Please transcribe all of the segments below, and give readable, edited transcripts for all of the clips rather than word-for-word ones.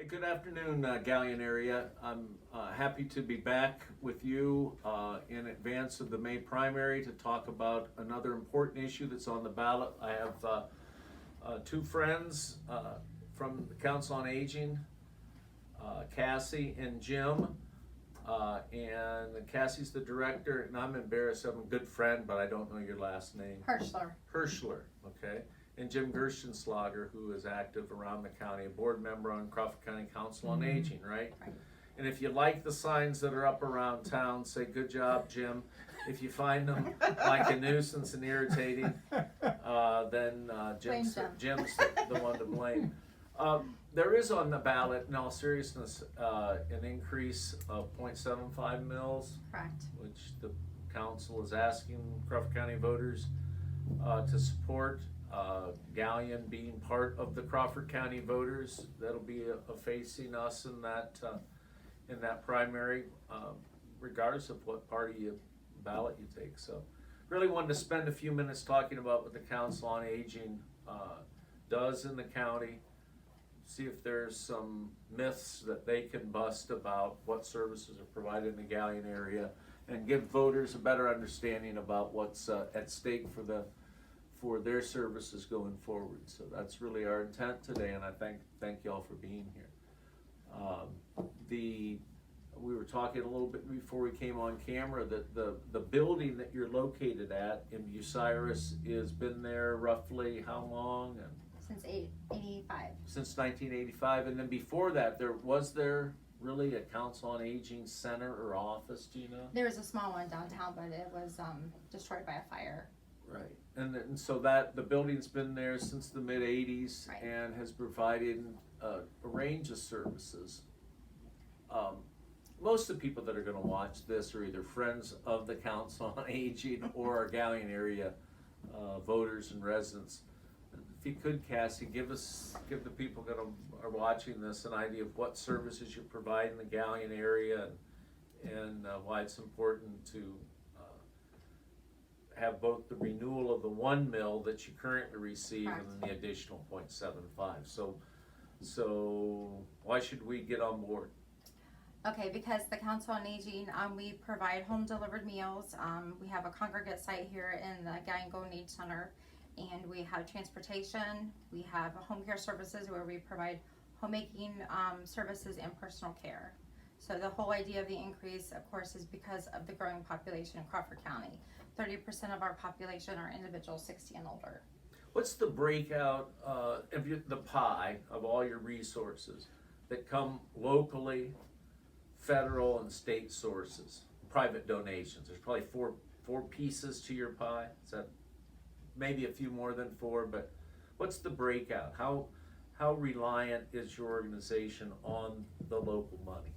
Good afternoon, Galleon area. I'm happy to be back with you in advance of the May primary to talk about another important issue that's on the ballot. I have two friends from the Council on Aging, Cassie and Jim. And Cassie's the director, and I'm embarrassed, I'm a good friend, but I don't know your last name. Hirschler, okay. And Jim Gerstenslager, who is active around the county, a board member on Crawford County Council on Aging, right? Right. And if you like the signs that are up around town, say, good job, Jim. If you find them like a nuisance and irritating, then Jim's the one to blame. There is on the ballot, in all seriousness, an increase of 0.75 mils. Correct. Which the council is asking Crawford County voters to support. Galleon being part of the Crawford County voters, that'll be facing us in that primary, regardless of what party ballot you take. So, really wanted to spend a few minutes talking about what the Council on Aging does in the county. See if there's some myths that they can bust about what services are provided in the Galleon area, and give voters a better understanding about what's at stake for their services going forward. So that's really our intent today, and I thank y'all for being here. We were talking a little bit before we came on camera that the building that you're located at in Bucyrus has been there roughly how long? Since 1985. Since 1985, and then before that, was there really a Council on Aging center or office? Do you know? There was a small one downtown, but it was destroyed by a fire. Right, and so the building's been there since the mid '80s, right, and has provided a range of services. Most of the people that are going to watch this are either friends of the Council on Aging or our Galleon area voters and residents. If you could, Cassie, give the people that are watching this an idea of what services you provide in the Galleon area, and why it's important to have both the renewal of the 1 mil that you currently receive, correct, and then the additional 0.75. So why should we get on board? Okay, because the Council on Aging, we provide home delivered meals. We have a congregate site here in the Galleon Golden Age Center, and we have transportation. We have home care services where we provide homemaking services and personal care. So the whole idea of the increase, of course, is because of the growing population in Crawford County. 30% of our population are individuals 60 and older. What's the breakout of the pie of all your resources that come locally, federal and state sources, private donations? There's probably four pieces to your pie. Is that maybe a few more than 4? But what's the breakout? How reliant is your organization on the local money?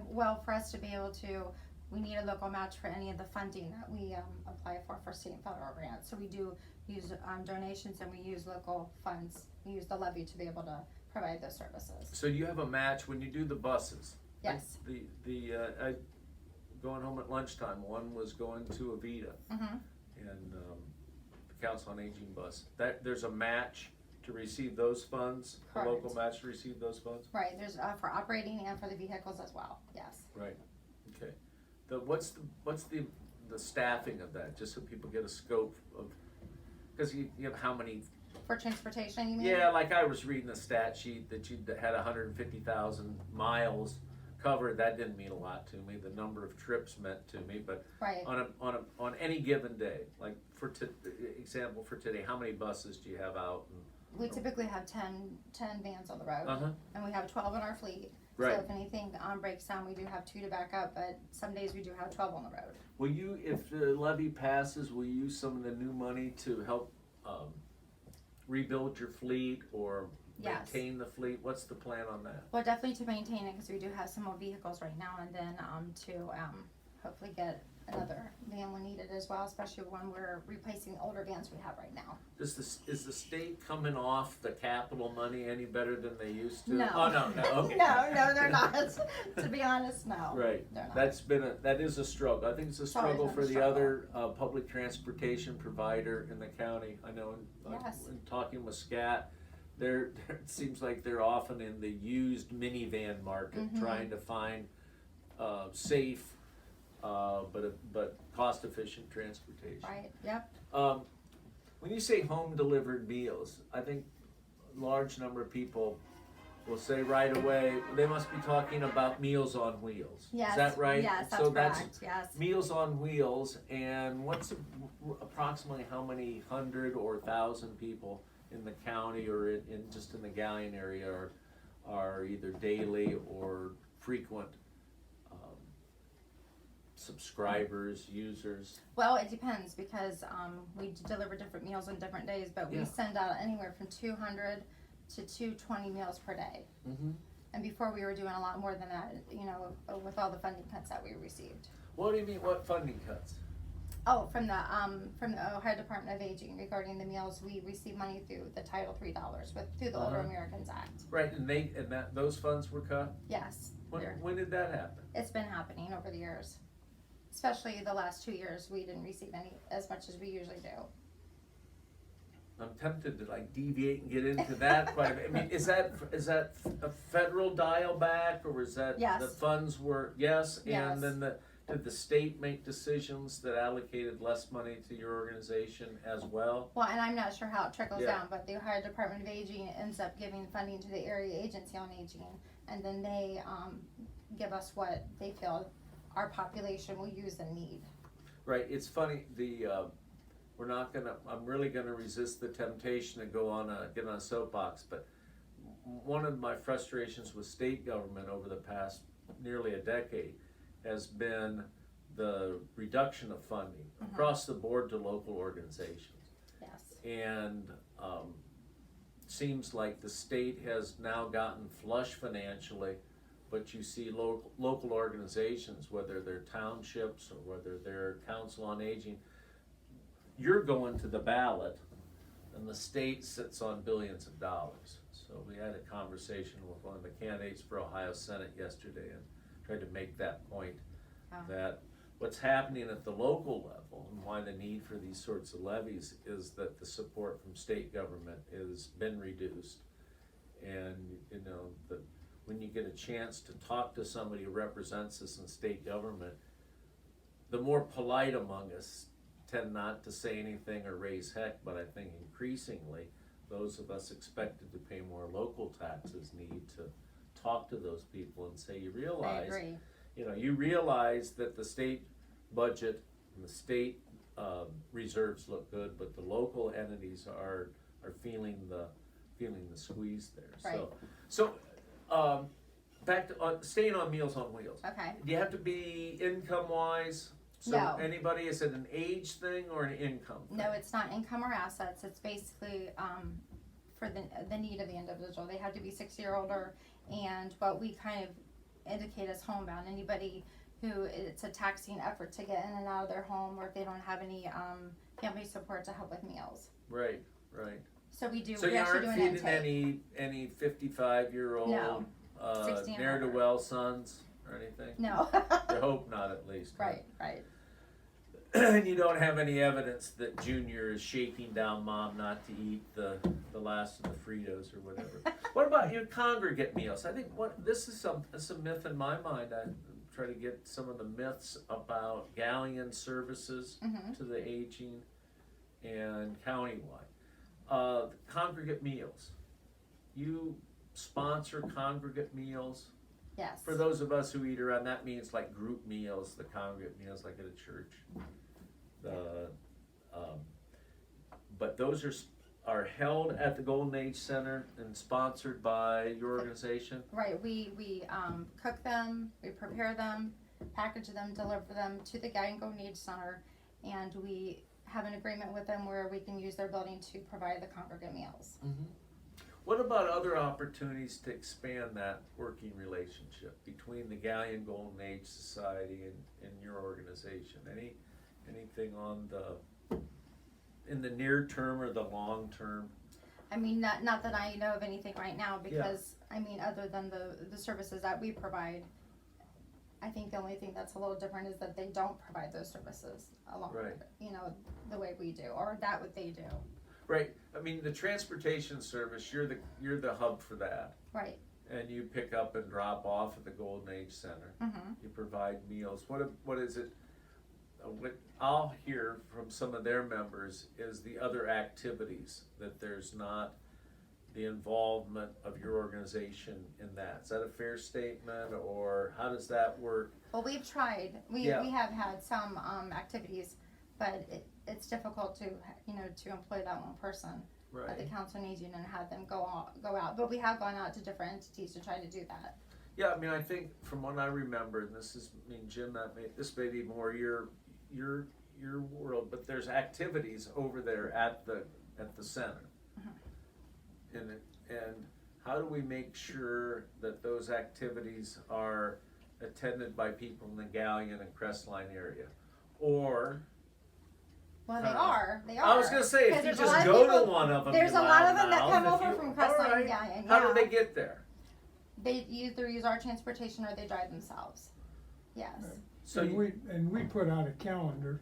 Well, for us to be able to, we need a local match for any of the funding that we apply for state and federal grants. So we do use donations, and we use local funds. We use the levy to be able to provide those services. So you have a match when you do the buses? Yes. I going home at lunchtime, one was going to Avita, and the Council on Aging bus. There's a match to receive those funds, correct, a local match to receive those funds? Right, there's for operating and for the vehicles as well, yes. Right, okay. What's the staffing of that, just so people get a scope of, because you have how many? For transportation, you mean? Yeah, like I was reading a stat sheet that you had 150,000 miles covered. That didn't mean a lot to me. The number of trips meant to me, but right, on any given day, like for example for today, how many buses do you have out? We typically have 10 vans on the road, and we have 12 in our fleet. Right. So if anything breaks down, we do have 2 to back up, but some days we do have 12 on the road. Will you, if the levy passes, will you use some of the new money to help rebuild your fleet or yes, maintain the fleet? What's the plan on that? Well, definitely to maintain it, because we do have some more vehicles right now, and then to hopefully get another van when needed as well, especially when we're replacing the older vans we have right now. Is the state coming off the capital money any better than they used to? No. Oh, no, okay. No, they're not. To be honest, no. Right. They're not. That is a struggle. I think it's a struggle for the other public transportation provider in the county. I know yes, in talking with SCAT, it seems like they're often in the used minivan market, trying to find safe, but cost-efficient transportation. Right, yep. When you say home delivered meals, I think a large number of people will say right away, they must be talking about Meals on Wheels. Yes. Is that right? Yes, that's So correct, yes. Meals on Wheels, and what's approximately how many 100 or 1,000 people in the county or in just in the Gallion area are either daily or frequent subscribers, users? Well, it depends because we deliver different meals on different days, but we send out anywhere from 200 to 220 meals per day. Mm-hmm. And before we were doing a lot more than that, with all the funding cuts that we received. What do you mean, what funding cuts? Oh, from the Ohio Department of Aging regarding the meals, we receive money through the Title III dollars through the Older Americans Act. Right, and those funds were cut? Yes. When did that happen? It's been happening over the years. Especially the last 2 years, we didn't receive as much as we usually do. I'm tempted to deviate and get into that quite a bit. I mean, is that a federal dial back, or is that Yes. the funds were, yes, Yes. and then did the state make decisions that allocated less money to your organization as well? Well, and I'm not sure how it trickles Yeah. down, but the Ohio Department of Aging ends up giving funding to the Area Agency on Aging, and then they give us what they feel our population will use and need. Right, it's funny, I'm really gonna resist the temptation to get on a soapbox, but one of my frustrations with state government over the past nearly a decade has been the reduction of funding across the board to local organizations. Yes. And seems like the state has now gotten flush financially, but you see local organizations, whether they're townships or whether they're council on aging, you're going to the ballot and the state sits on billions of dollars. So we had a conversation with one of the candidates for Ohio Senate yesterday and tried to make that point, that what's happening at the local level and why the need for these sorts of levies is that the support from state government has been reduced. And when you get a chance to talk to somebody who represents us in state government, the more polite among us tend not to say anything or raise heck, but I think increasingly those of us expected to pay more local taxes need to talk to those people and say, you realize, you realize that the state budget and the state reserves look good, but the local entities are feeling the squeeze there. Right. So back to staying on Meals on Wheels. Okay. Do you have to be income wise? So No. anybody, is it an age thing or an income thing? No, it's not income or assets. It's basically for the need of the individual. They have to be 60 or older, and what we kind of indicate as homebound. Anybody who it's a taxing effort to get in and out of their home, or if they don't have any family support to help with meals. Right. So we do. So we you actually aren't do an feeding intake. any 55-year-old No. 60 and ne'er older. do well sons or anything? No. You hope not, at least. Right. And you don't have any evidence that Junior is shaking down Mom not to eat the last of the Fritos or whatever. What about your congregate meals? I think this is a myth in my mind. I try to get some of the myths about Gallion services to the aging and countywide. Congregate meals. You sponsor congregate meals. Yes. For those of us who eat around, that means like group meals, the congregate meals like at a church. But those are held at the Golden Age Center and sponsored by your organization? Right. We cook them, we prepare them, package them, deliver them to the Gallion Golden Age Center, and we have an agreement with them where we can use their building to provide the congregate meals. Mm-hmm. What about other opportunities to expand that working relationship between the Gallion Golden Age Society and your organization? Anything in the near term or the long term? I mean, not that I know of anything right now, because I mean, other than the services that we provide, I think the only thing that's a little different is that they don't provide those services along, Right. the way we do, or that what they do. Right, I mean, the transportation service, you're the hub for that. Right. And you pick up and drop off at the Golden Age Center. Mm-hmm. You provide meals. What is it? What I'll hear from some of their members is the other activities, that there's not the involvement of your organization in that. Is that a fair statement, or how does that work? Well, we've tried. We have had some activities, but it's difficult to to employ that one person at the Right. council on aging and have them go out. But we have gone out to different entities to try to do that. Yeah, I mean, I think from what I remember, and this is, I mean, Jim, this may be more your world, but there's activities over there at the center. Mhm. And how do we make sure that those activities are attended by people in the Galleon and Crestline area? Or, Well, they are. I was gonna say, if 'Cause you there's a just lot of go people- to one of them, There's you a lot of loud them that mouth. come If over you- from all Crestline right. and Galleon. How do Yeah. they get there? They either use our transportation or they drive themselves. Yes. So And you, we put out a calendar,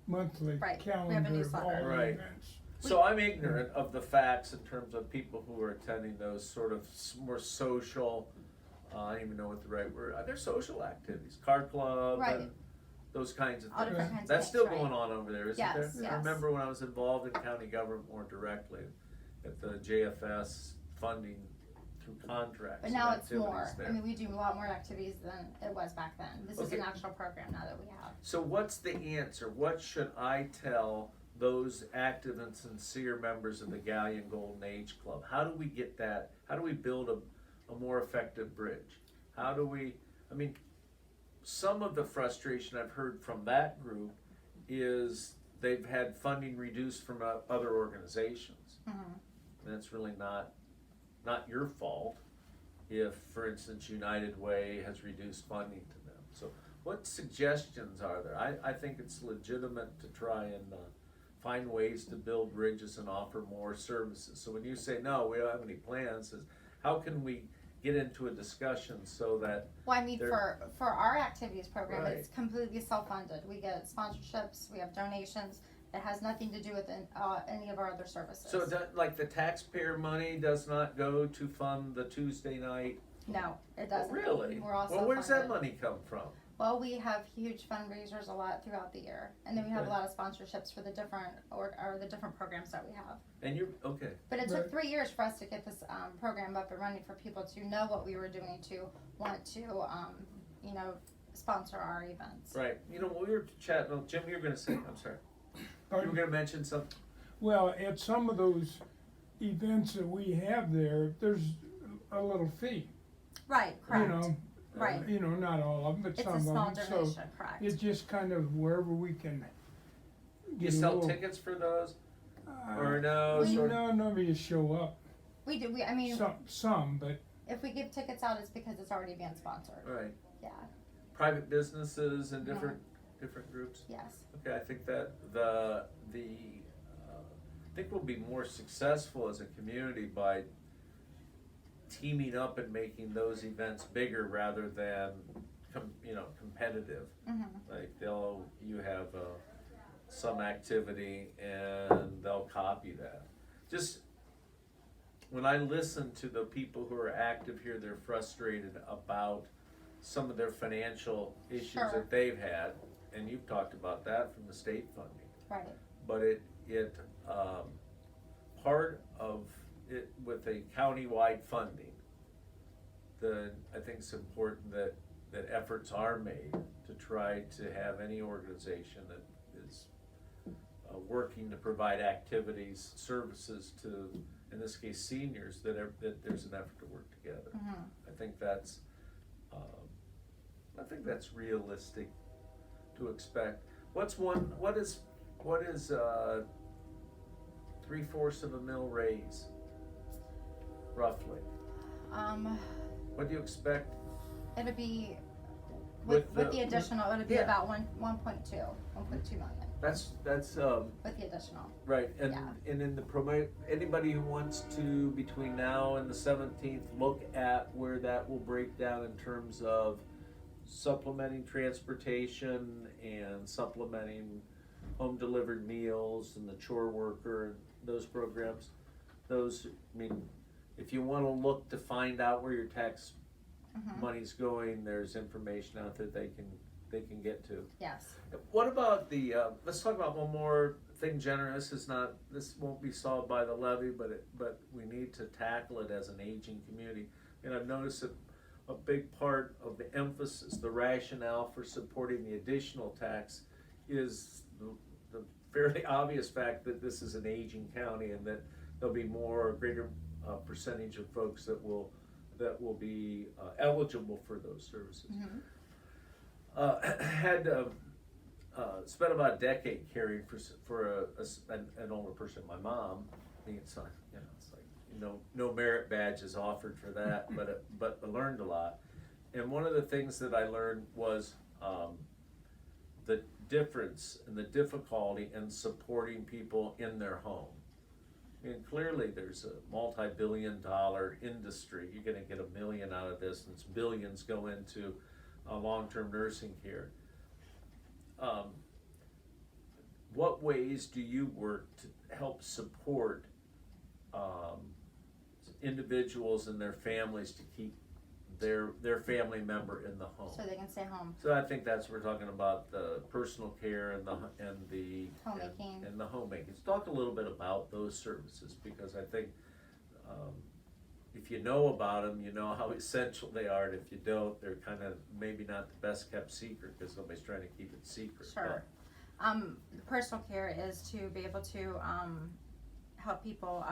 monthly Right, we have a calendar of newsletter. all the Right. events. so I'm ignorant of the facts in terms of people who are attending those sort of more social, I don't even know what the right word, they're social activities, card club Right. and those kinds of All different things. kinds of That's things, still right. going on over there, isn't Yes, there? yes. I remember when I was involved in county government more directly, at the JFS funding through contracts. But and now it's activities more. there. I mean, we do a lot more activities than it was back then. This is Okay. an actual program now that we have. So what's the answer? What should I tell those active and sincere members of the Galleon Golden Age Club? How do we get that? How do we build a more effective bridge? How do we, I mean, some of the frustration I've heard from that group is they've had funding reduced from other organizations. Mm-hmm. And that's really not your fault if, for instance, United Way has reduced funding to them. So what suggestions are there? I think it's legitimate to try and find ways to build bridges and offer more services. So when you say, no, we don't have any plans, is how can we get into a discussion so that, Well, I mean, They're- for our activities program, Right. it's completely self-funded. We get sponsorships, we have donations. It has nothing to do with any of our other services. so that, like the taxpayer money does not go to fund the Tuesday night? No, it Oh, doesn't. really? We're all Well, where's that self-funded. money come from? Well, we have huge fundraisers a lot throughout the year, and then we have Okay. a lot of sponsorships for the different or the different programs that we have. And you're, okay. But it took Right. 3 years for us to get this program up and running for people to know what we were doing to want to sponsor our events. Right, you know, when we were chatting, oh, Jim, you were gonna say, I'm sorry, you were Pardon? gonna mention something? Well, at some of those events that we have there, there's a little fee, Right, correct. Right. You know, not all of them, but It's some a of small them, so donation, correct. it's just kind of wherever we can You get a sell little. tickets for those, uh, or no, we- sort of, No, nobody just show up, We do. I mean, some, but if we give tickets out, it's because it's already being sponsored. right, Yeah. private businesses and Yeah. different groups? Yes. Okay, I think that I think we'll be more successful as a community by teaming up and making those events bigger rather than competitive. Mm-hmm. Like you have some activity and they'll copy that. Just when I listen to the people who are active here, they're frustrated about some of their financial issues Sure. that they've had, and you've talked about that from the state funding. Right. But part of it with a countywide funding, I think it's important that efforts are made to try to have any organization that is working to provide activities, services to, in this case, seniors, that there's an effort to work together. Mm-hmm. I think that's realistic to expect. What is 3/4 of a mill raise, roughly? What do you expect? It'd be With with the- the additional. It'd be yeah. about 1.2 million That's with the additional. right, and Yeah. and in the anybody who wants to between now and the 17th look at where that will break down in terms of supplementing transportation and supplementing home delivered meals and the chore worker, those programs. Those, I mean, if you wanna look to find out where your tax money's going, there's information out there they can get to. Yes. What about the, let's talk about one more thing, Jenna. This won't be solved by the levy, but we need to tackle it as an aging community. And I've noticed that a big part of the emphasis, the rationale for supporting the additional tax is the fairly obvious fact that this is an aging county and that there'll be greater percentage of folks that will be eligible for those services. Had spent about a decade caring for an older person, my mom. I mean, it's like, no merit badges offered for that, but I learned a lot. And one of the things that I learned was the difference and the difficulty in supporting people in their home. I mean, clearly there's a multi-billion-dollar industry. You're gonna get $1 million out of this, and it's billions go into long-term nursing care. What ways do you work to help support individuals and their families to keep their family member in the home? So they can stay home. So I think that's, we're talking about the personal care and the Homemaking. and the homemaking. Let's talk a little bit about those services, because I think if you know about them, you know how essential they are, and if you don't, they're kind of maybe not the best kept secret because nobody's trying to keep it secret. Sure. The personal care is to be able to help people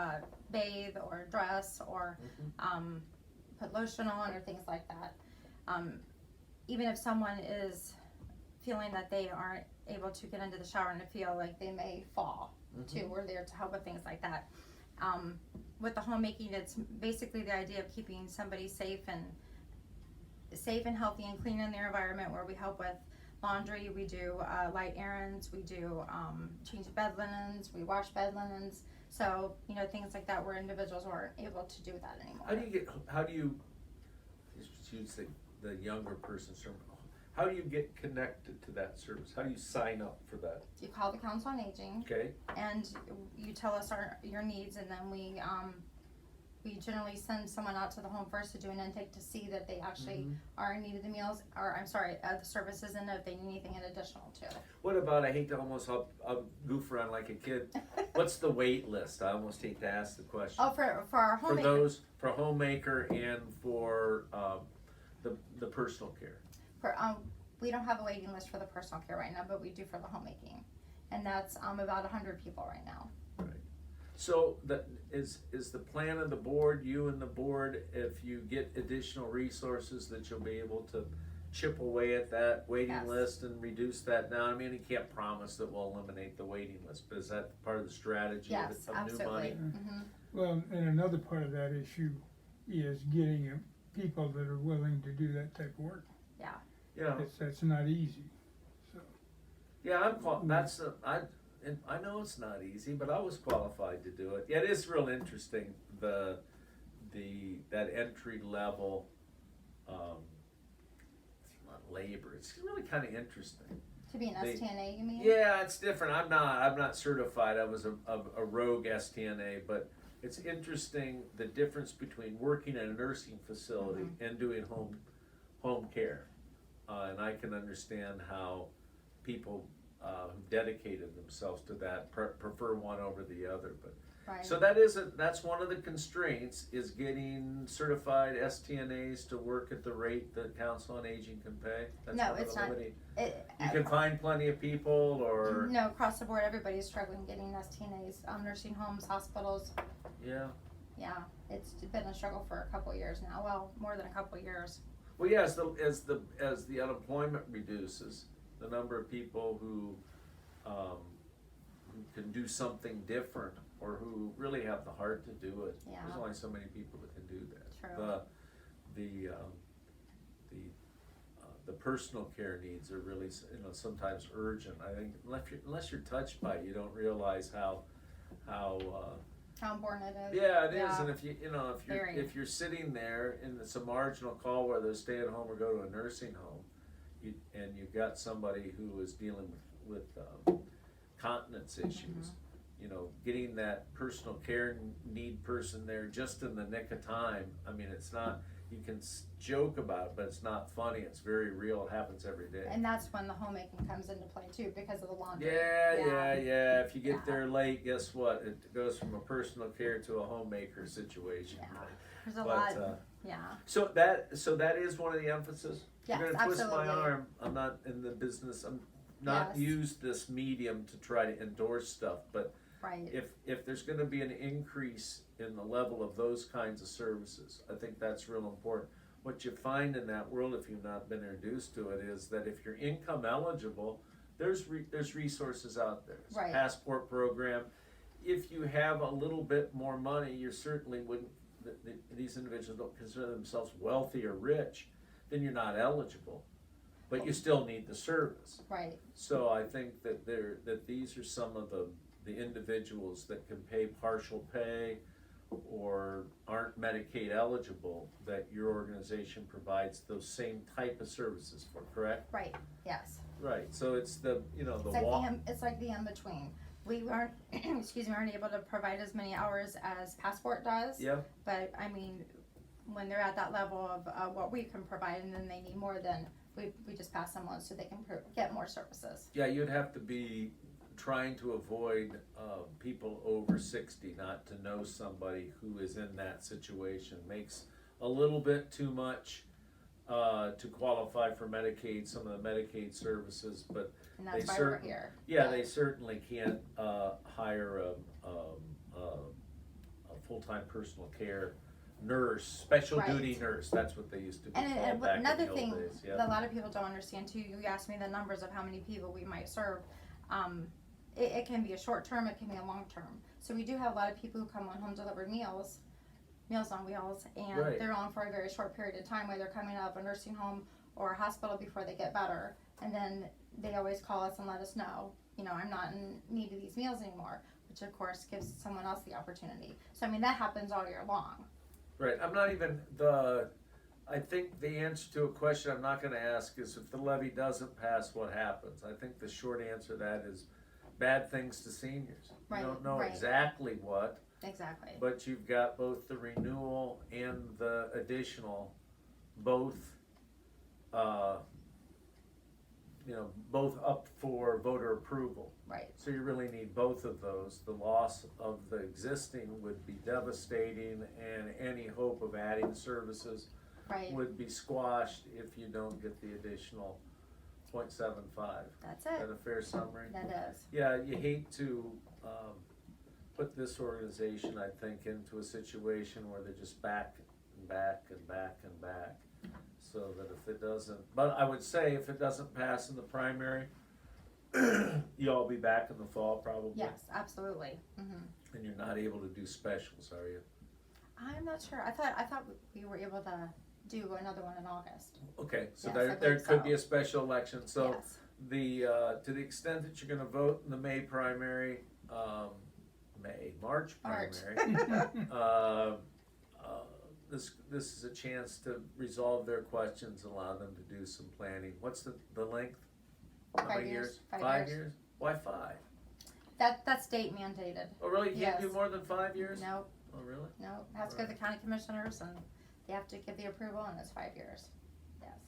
bathe or dress or put lotion on or things like that. Even if someone is feeling that they aren't able to get into the shower and feel like they may fall too, we're there to help with things like that. With the homemaking, it's basically the idea of keeping somebody safe and healthy and clean in their environment, where we help with laundry, we do light errands, we do change bed linens, we wash bed linens. So, things like that where individuals aren't able to do that anymore. How do you use the younger person's term, how do you get connected to that service? How do you sign up for that? You call the Council on Aging. Okay. And you tell us your needs, and then we generally send someone out to the home first to do an intake to see that they actually are in need of the meals, or the services, and if they need anything in additional too. What about, I hate to almost I'll goof around like a kid. What's the wait list? I almost hate to ask the question. Oh, for our homemaker. For homemaker and for the personal care. We don't have a waiting list for the personal care right now, but we do for the homemaking, and that's about 100 people right now. Right. So is the plan of the board, you and the board, if you get additional resources, that you'll be able to chip away at that waiting list and reduce that down? I mean, you can't promise that we'll eliminate the waiting list, but is that part of the strategy of absolutely. new money? Well, and another part of that issue is getting people that are willing to do that type of work. Yeah. That's not easy, so. Yeah, I know it's not easy, but I was qualified to do it. Yeah, it is real interesting, that entry level, it's not labor, it's really kind of interesting. To be an STNA, you mean? Yeah, it's different. I'm not certified. I was a rogue STNA, but it's interesting the difference between working at a nursing facility and doing home care. And I can understand how people who've dedicated themselves to that prefer one over the other. But Right. so that's one of the constraints, is getting certified STNAs to work at the rate that Council on Aging can pay. That's No, one of it's the not. limiting. You can find plenty of people, or No, across the board, everybody's struggling getting STNAs. Nursing homes, hospitals. yeah. Yeah, it's been a struggle for a couple years now. Well, more than a couple years. Well, yeah, as the unemployment reduces, the number of people who can do something different, or who really have the heart to do it. Yeah. There's only so many people that can do that. True. The personal care needs are really, sometimes urgent. I think unless you're touched by it, you don't realize how How important it is. yeah, it is. And Very. if you're sitting there and it's a marginal call, whether to stay at home or go to a nursing home, and you've got somebody who is dealing with continence issues, you know, getting that personal care need person there just in the nick of time. I mean, it's not, you can joke about it, but it's not funny. It's very real. It happens every day. And that's when the homemaking comes into play too, because of the laundry. Yeah. If you get Yeah. there late, guess what? It goes from a personal care to a homemaker situation. Yeah. There's a But, lot, yeah. So that is one of the emphasis. Yes, You're gonna twist absolutely. my arm. I'm not in the business. I'm not Yes. use this medium to try to endorse stuff, but Right. if there's gonna be an increase in the level of those kinds of services, I think that's real important. What you find in that world, if you've not been introduced to it, is that if you're income eligible, there's resources out there. There's a Right. passport program. If you have a little bit more money, you certainly wouldn't, these individuals don't consider themselves wealthy or rich, then you're not eligible. But you still need the service. Right. So I think that these are some of the individuals that can pay partial pay or aren't Medicaid eligible, that your organization provides those same type of services for, correct? Right. Yes. Right, so it's the, you know, the It's like walk. it's like the in between. We weren't, excuse me, aren't able to provide as many hours as Passport does. Yeah, But I mean, when they're at that level of what we can provide, and then they need more, then we just pass them on so they can get more services. yeah, you'd have to be trying to avoid people over 60 not to know somebody who is in that situation. Makes a little bit too much to qualify for Medicaid, some of the Medicaid services, but And that's They why we're here. yeah, they certainly can't hire a full-time personal care nurse, special Right. duty nurse. That's what they used to be And, called back in another the old thing days. that a lot of people don't understand too, you asked me the numbers of how many people we might serve. It can be a short term, it can be a long term. So we do have a lot of people who come on home delivered meals on wheels, and Right. they're on for a very short period of time, where they're coming out of a nursing home or a hospital before they get better. And then they always call us and let us know, you know, I'm not in need of these meals anymore, which of course gives someone else the opportunity. So I mean, that happens all year long. Right, I'm not even, I think the answer to a question I'm not gonna ask is if the levy doesn't pass, what happens? I think the short answer to that is bad things to seniors. Right, You don't know right. exactly what, Exactly. but you've got both the renewal and the additional, both, both up for voter approval. Right. So you really need both of those. The loss of the existing would be devastating, and any hope of adding services Right. would be squashed if you don't get the additional 0.75. That's Is that it. a fair summary? That is. Yeah, you hate to put this organization, I think, into a situation where they're just back and back and back and back. So that if it doesn't, but I would say if it doesn't pass in the primary, you'll all be back in the fall probably. Yes, absolutely. And you're not able to do specials, are you? I'm not sure. I thought we were able to do another one in August. Okay, so Yes, I there believe could so. be a special election, so Yes. to the extent that you're gonna vote in the May primary, March March. primary, this is a chance to resolve their questions, allow them to do some planning. What's the length? How 5 many years. 5 years? Why 5? That's state mandated. Oh, really? You can't do Yes. more than 5 years? No, Oh, really? no. It has to go to the county commissioners, and they have to give the approval, and it's 5 years. Yes.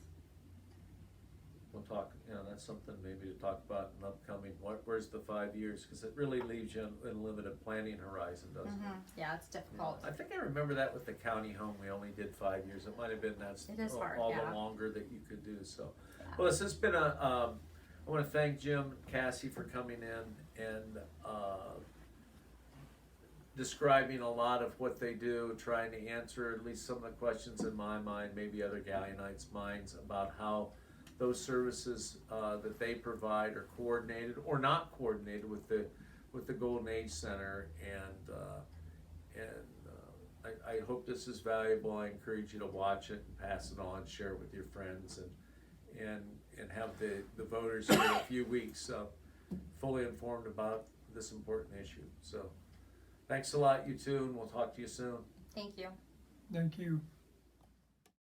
We'll talk, that's something maybe to talk about in upcoming, where's the 5 years? Cause it really leaves you in limited planning horizon, doesn't it? Yeah, it's difficult. I think I remember that with the county home, we only did 5 years, it might have been that's It is hard, all yeah. the longer that you could do, so. Yeah. Well, this has been I wanna thank Jim and Cassie for coming in and, describing a lot of what they do, trying to answer at least some of the questions in my mind, maybe other Galleonites' minds about how those services that they provide are coordinated or not coordinated with the Golden Age Center, and I hope this is valuable. I encourage you to watch it and pass it on, share it with your friends, and have the voters in a few weeks fully informed about this important issue. So thanks a lot, you two, and we'll talk to you soon. Thank you. Thank you.